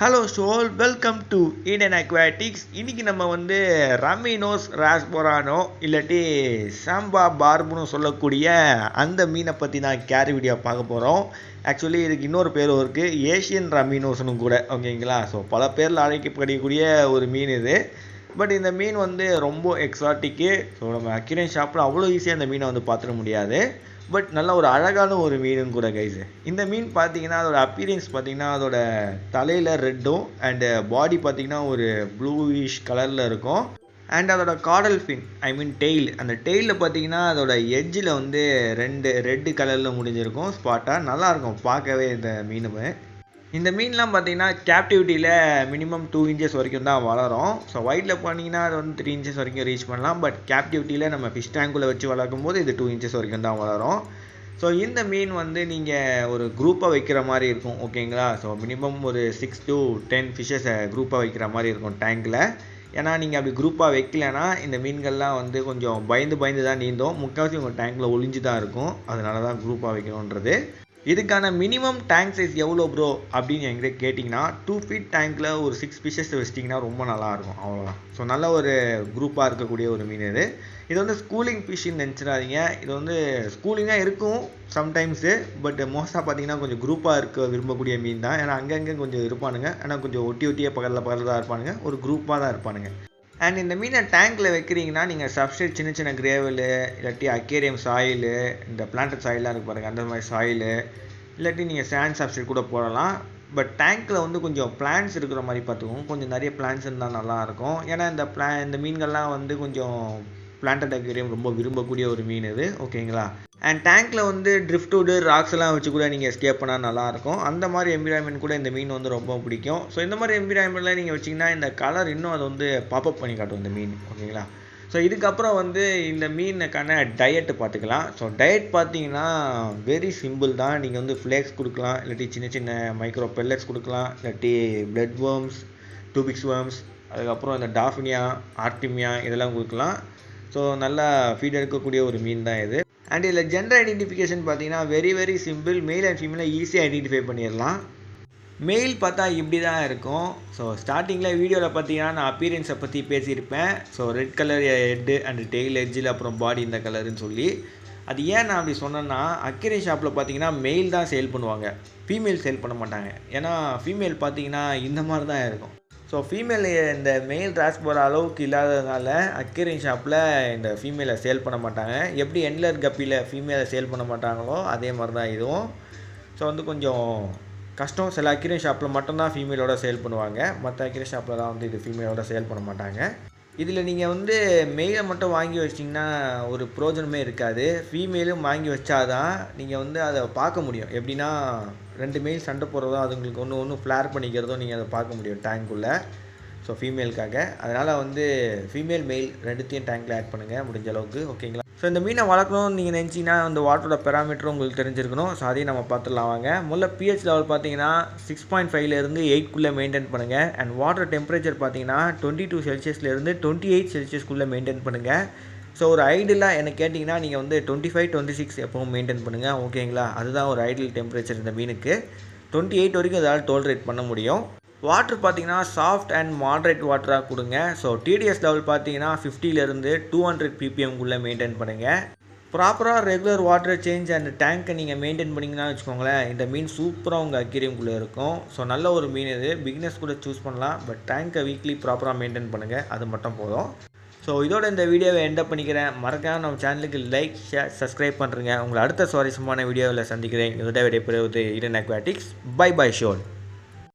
Hello shoal welcome to Indian aquatics. இன்றைக்கி நம்ம ரமினோஸ் ராஸ்பொரானோ இல்லாட்டி சாம்பா பார்புன்னு சொல்லக்கூடிய அந்த மீனை பற்றி தான் கேர் வீடியோ பார்க்க போகிறோம். ஆக்சுவலி இதுக்கு இன்னொரு பேரும் இருக்குது, ஏஷியன் ரமினோஸ்னு கூட. ஓகேங்களா? ஸோ பல பேரில் அழைக்கப்படக்கூடிய ஒரு மீன் இது. பட் இந்த மீன் ரொம்ப எக்ஸாட்டிக்கு. ஸோ நம்ம அக்வேரியம் ஷாப்பில் அவ்வளோ ஈஸியாக இந்த மீனை பார்த்துட முடியாது. பட் நல்ல ஒரு அழகான ஒரு மீனும் கூட கைஸு. இந்த மீன் பார்த்தீங்கன்னா அதோட அப்பீரியன்ஸ் பார்த்தீங்கன்னா அதோட தலையில் ரெட்டும் அண்டு பாடி பார்த்தீங்கன்னா ஒரு ப்ளூயிஷ் கலரில் இருக்கும். அண்ட் அதோட காடல் ஃபின் டெய்ல், அந்த டெய்லில் பார்த்தீங்கன்னா அதோட எட்ஜில் ரெட்டு கலரில் முடிஞ்சிருக்கும் ஸ்பாட்டாக. நல்லாயிருக்கும் பார்க்கவே இந்த மீனுமே. இந்த மீன்லாம் பார்த்தீங்கன்னா கேப்டிவிட்டியில் மினிமம் 2 inches வரைக்கும் தான் வளரும். ஸோ ஒயிட்டில் போனீங்கன்னா அது 3 inches வரைக்கும் ரீச் பண்ணலாம். பட் கேப்டிவிட்டியில் நம்ம ஃபிஷ் டேங்குள்ளே வச்சு வளர்க்கும் போது இது 2 inches வரைக்கும் தான் வளரும். ஸோ இந்த மீன் நீங்கள் ஒரு குரூப்பாக வைக்கிற மாதிரி இருக்கும். ஓகேங்களா? ஸோ மினிமம் ஒரு 6 to 10 ஃபிஷ்ஷஸை குரூப்பாக வைக்கிற மாதிரி இருக்கும் டேங்கில். ஏன்னா நீங்கள் அப்படி குரூப்பாக வைக்கலைன்னா இந்த மீன்கள்லாம் கொஞ்சம் பயந்து தான் நீந்தும். முக்கால்வாசி உங்கள் டேங்கில் ஒளிஞ்சு தான் இருக்கும். அதனால தான் குரூப்பாக வைக்கணுன்றது. இதுக்கான மினிமம் டேங்க் சைஸ் எவ்வளோ ப்ரோ அப்படின்னு என்கிட்ட கேட்டிங்கன்னா 2 feet டேங்க்கில் ஒரு 6 fishes வச்சிட்டிங்கன்னா ரொம்ப நல்லாயிருக்கும். அவ்வளோதான். ஸோ நல்ல ஒரு குரூப்பாக இருக்கக்கூடிய ஒரு மீன் இது. இது ஸ்கூலிங் ஃபிஷ்ஷுன்னு நினச்சிடாதீங்க. இது ஸ்கூலிங்காக இருக்கும் சம்டைம்ஸு. பட் மோஸ்ட்டாக பார்த்தீங்கன்னா கொஞ்சம் குரூப்பாக இருக்க விரும்பக்கூடிய மீன் தான். ஏன்னா அங்கங்கே கொஞ்சம் இருப்பானுங்க. ஆனால் கொஞ்சம் ஒட்டியே பக்கத்தில் தான் இருப்பானுங்க. ஒரு குரூப்பாக தான் இருப்பானுங்க. அண்ட் இந்த மீனை டேங்க்கில் வைக்கிறீங்கன்னா நீங்கள் சப்ஸ்ட்ரேட் சின்ன கிரேவலு இல்லாட்டி அக்வேரியம் சாயிலு, இந்த பிளான்டட் சாயிலாம் இருக்குது பாருங்கள், அந்த மாதிரி சாயிலு இல்லாட்டி நீங்கள் சாண்ட் சப்ஸ்ட்ரேட் கூட போடலாம். பட் டேங்க்கில் கொஞ்சம் பிளான்ட்ஸ் இருக்கிற மாதிரி பார்த்துக்கோங்க. கொஞ்சம் நிறைய பிளான்ட்ஸ் இருந்தால் நல்லாயிருக்கும். ஏன்னா இந்த மீன்கள்லாம் கொஞ்சம் பிளான்டட் அக்வேரியம் ரொம்ப விரும்பக்கூடிய ஒரு மீன் இது. ஓகேங்களா? அண்ட் டேங்க்கில் ட்ரிஃப்ட்வுட்டு ராக்ஸ் எல்லாம் வச்சு கூட நீங்கள் ஸ்டே பண்ணால் நல்லாயிருக்கும். அந்த மாதிரி என்விரான்மெண்ட் கூட இந்த மீன் ரொம்ப பிடிக்கும். ஸோ இந்த மாதிரி என்விரான்மெண்ட்டில் நீங்கள் வச்சிங்கன்னா இந்த கலர் இன்னும் அது பாப்பப் பண்ணி காட்டும் இந்த மீன். ஓகேங்களா? ஸோ இதுக்கப்புறம் இந்த மீனுக்கான டயட்டு பார்த்துக்கலாம். ஸோ டயட் பார்த்தீங்கன்னா வெரி சிம்பிள் தான். நீங்கள் ஃப்ளேக்ஸ் கொடுக்கலாம், இல்லாட்டி சின்ன மைக்ரோ பெல்லட்ஸ் கொடுக்கலாம், இல்லாட்டி பிளட் வேர்ம்ஸ், டூபிக்ஸ் வேர்ம்ஸ், அதுக்கப்புறம் இந்த டாஃபினியா, ஆர்டிமியா இதெல்லாம் கொடுக்கலாம். ஸோ நல்லா ஃபீட் எடுக்கக்கூடிய ஒரு மீன் தான் இது. அண்ட் இதில் ஜெண்டர் ஐடென்டிஃபிகேஷன் பார்த்தீங்கன்னா வெரி சிம்பிள். மெயில் அண்ட் ஃபீமேலை ஈஸியாக ஐடென்டிஃபை பண்ணிடலாம். மெயில் பார்த்தா இப்படி தான் இருக்கும். ஸோ ஸ்டார்டிங்கில் வீடியோவில் பார்த்தீங்கன்னா நான் அப்பீரியன்ஸை பற்றி பேசியிருப்பேன். So red colour head and tail எட்ஜில் அப்புறம் பாடி இந்த கலருன்னு சொல்லி. அது ஏன் நான் அப்படி சொன்னேன்னா அக்வேரியம் ஷாப்பில் பார்த்தீங்கன்னா மெயில் தான் சேல் பண்ணுவாங்க, ஃபீமேல் சேல் பண்ண மாட்டாங்க. ஏன்னா ஃபீமேல் பார்த்தீங்கன்னா இந்த மாதிரி தான் இருக்கும். ஸோ ஃபீமேல் இந்த மெயில் ராஸ்போரா அளவுக்கு இல்லாததுனால அக்வேரியம் ஷாப்பில் இந்த ஃபீமேலை சேல் பண்ண மாட்டாங்க. எப்படி என்லர் கப்பியில் ஃபீமேலை சேல் பண்ண மாட்டாங்களோ அதே மாதிரி தான் இதுவும். ஸோ கொஞ்சம் கஷ்டம். சில அக்வேரியம் ஷாப்பில் மட்டும்தான் ஃபீமேலோட சேல் பண்ணுவாங்க. மற்ற அக்வேரியம் ஷாப்பில் தான் இது ஃபீமேலோட சேல் பண்ண மாட்டாங்க. இதில் நீங்கள் மெயிலை மட்டும் வாங்கி வச்சிங்கன்னா ஒரு பிரோஜனமே இருக்காது. ஃபீமேலும் வாங்கி வச்சாதான் நீங்கள் அதை பார்க்க முடியும். எப்படின்னா 2 மெயில் சண்டை போடுறதோ அதுங்களுக்கு ஒன்று ஃப்ளேர் பண்ணிக்கிறதோ நீங்கள் அதை பார்க்க முடியும் டேங்க்குள்ளே. ஸோ ஃபீமேலுக்காக. அதனால் ஃபீமேல் மெயில் ரெண்டுத்தையும் டேங்க்கில் ஆட் பண்ணுங்கள் முடிஞ்ச அளவுக்கு. ஓகேங்களா? ஸோ இந்த மீனை வளர்க்கணும்னு நீங்கள் நினச்சிங்கன்னா அந்த வாட்டரோட பெராமீட்டரும் உங்களுக்கு தெரிஞ்சிருக்கணும். ஸோ அதையும் நம்ம பார்த்துடலாம் வாங்க. முதல்ல pH லெவல் பார்த்தீங்கன்னா 6.5 மெயின்டைன் பண்ணுங்கள். அண்ட் வாட்டர் டெம்பரேச்சர் பார்த்தீங்கன்னா 22 செல்சியஸ்லேருந்து 28 செல்சியஸ்க்குள்ளே மெயின்டைன் பண்ணுங்கள். ஸோ ஒரு ஐடியலாக என்ன கேட்டிங்கன்னா நீங்கள் 25, 26 எப்பவும் மெயின்டைன் பண்ணுங்கள். ஓகேங்களா? அதுதான் ஒரு ஐடியல் டெம்பரேச்சர் இந்த மீனுக்கு. 28 வரைக்கும் இதால் டோலரேட் பண்ண முடியும். வாட்டர் பார்த்தீங்கன்னா சாஃப்ட் அண்ட் மாட்ரேட் வாட்டராக கொடுங்க. ஸோ TDS லெவல் பார்த்தீங்கன்னா 50லேருந்து 200 ppmக்குள்ளே மெயின்டைன் பண்ணுங்கள். ப்ராப்பராக ரெகுலர் வாட்டர் சேஞ்ச் அண்ட் டேங்க்கை நீங்கள் மெயின்டைன் பண்ணிங்கன்னா வச்சுக்கோங்களேன், இந்த மீன் சூப்பராக உங்கள் அக்வேரியம்குள்ளே இருக்கும். ஸோ நல்ல ஒரு மீன் இது. பிகினர்ஸ் கூட சூஸ் பண்ணலாம். பட் டேங்க்கை வீக்லி ப்ராப்பராக மெயின்டைன் பண்ணுங்கள், அது மட்டும் போதும். ஸோ இதோட இந்த வீடியோவை எண்ட் பண்ணிக்கிறேன். மறக்காம நம்ம சேனலுக்கு லைக், ஷேர், சப்ஸ்கிரைப் பண்ணுறேங்க. உங்களை அடுத்த சுவாரஸ்யமான வீடியோவில் சந்திக்கிறேன். இதோட விடைபெறுவது இண்டியன் அக்வாட்டிக்ஸ். பை ஷோல்.